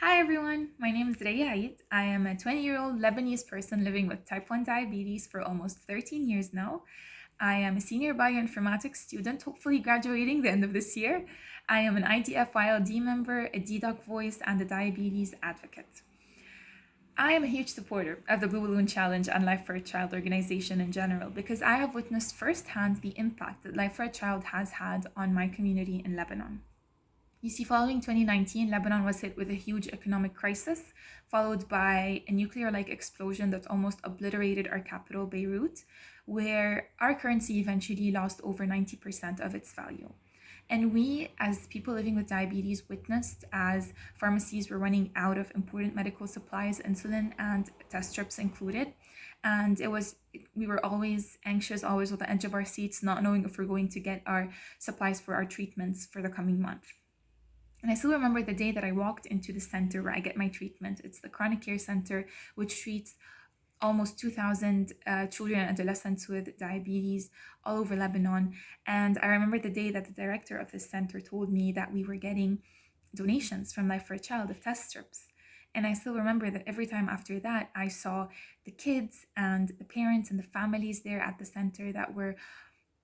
Hi everyone, my name is Raya. I am a 20-year-old Lebanese person living with type 1 diabetes for almost 13 years now. I am a senior bioinformatics student, hopefully graduating the end of this year. I am an IDF-ILD member, a DDoc voice, and a diabetes advocate. I am a huge supporter of the Blue Balloon Challenge and Life for a Child organization in general because I have witnessed firsthand the impact that Life for a Child has had on my community in Lebanon. You see, following 2019, Lebanon was hit with a huge economic crisis, followed by a nuclear like explosion that almost obliterated our capital, Beirut, where our currency eventually lost over 90% of its value. And we, as people living with diabetes, witnessed as pharmacies were running out of important medical supplies, insulin and test strips included. And we were always anxious, always on the edge of our seats, not knowing if we're going to get our supplies for our treatments for the coming month. And I still remember the day that I walked into the center where I get my treatment. It's the Chronic Care Center, which treats almost 2,000 children and adolescents with diabetes all over Lebanon. And I remember the day that the director of this center told me that we were getting donations from Life for a Child of test strips. And I still remember that every time after that, I saw the kids and the parents and the families there at the center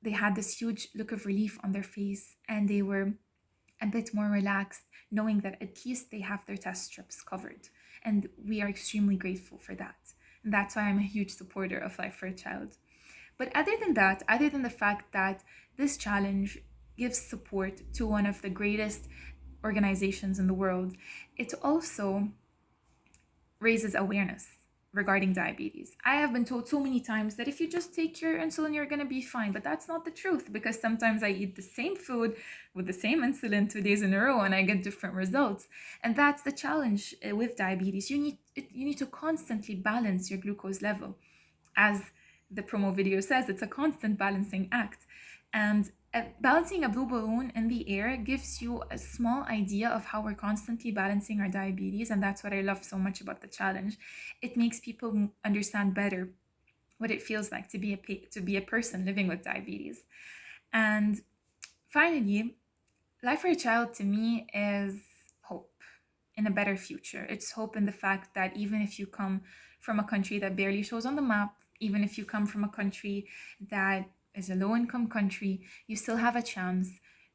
they had this huge look of relief on their face, and they were a bit more relaxed, knowing that at least they have their test strips covered. And we are extremely grateful for that. And that's why I'm a huge supporter of Life for a Child. But other than the fact that this challenge gives support to one of the greatest organizations in the world, it also raises awareness regarding diabetes. I have been told so many times that if you just take your insulin, you're going to be fine. But that's not the truth, because sometimes I eat the same food with the same insulin 2 days in a row and I get different results. And that's the challenge with diabetes. You need to constantly balance your glucose level. As the promo video says, it's a constant balancing act. And balancing a blue balloon in the air gives you a small idea of how we're constantly balancing our diabetes. And that's what I love so much about the challenge. It makes people understand better what it feels like to be a person living with diabetes. And finally, Life for a Child to me is hope in a better future. It's hope in the fact that even if you come from a country that barely shows on the map, even if you come from a country that is a low income country, you still have a chance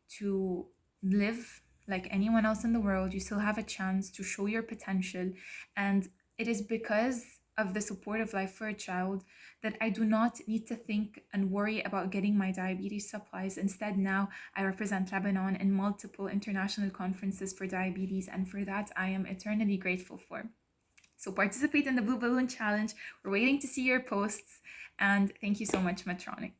to live like anyone else in the world. You still have a chance to show your potential. And it is because of the support of Life for a Child that I do not need to think and worry about getting my diabetes supplies. Instead, now I represent Lebanon in multiple international conferences for diabetes, and for that I am eternally grateful for. So participate in the Blue Balloon Challenge. We're waiting to see your posts, and thank you so much, Medtronic.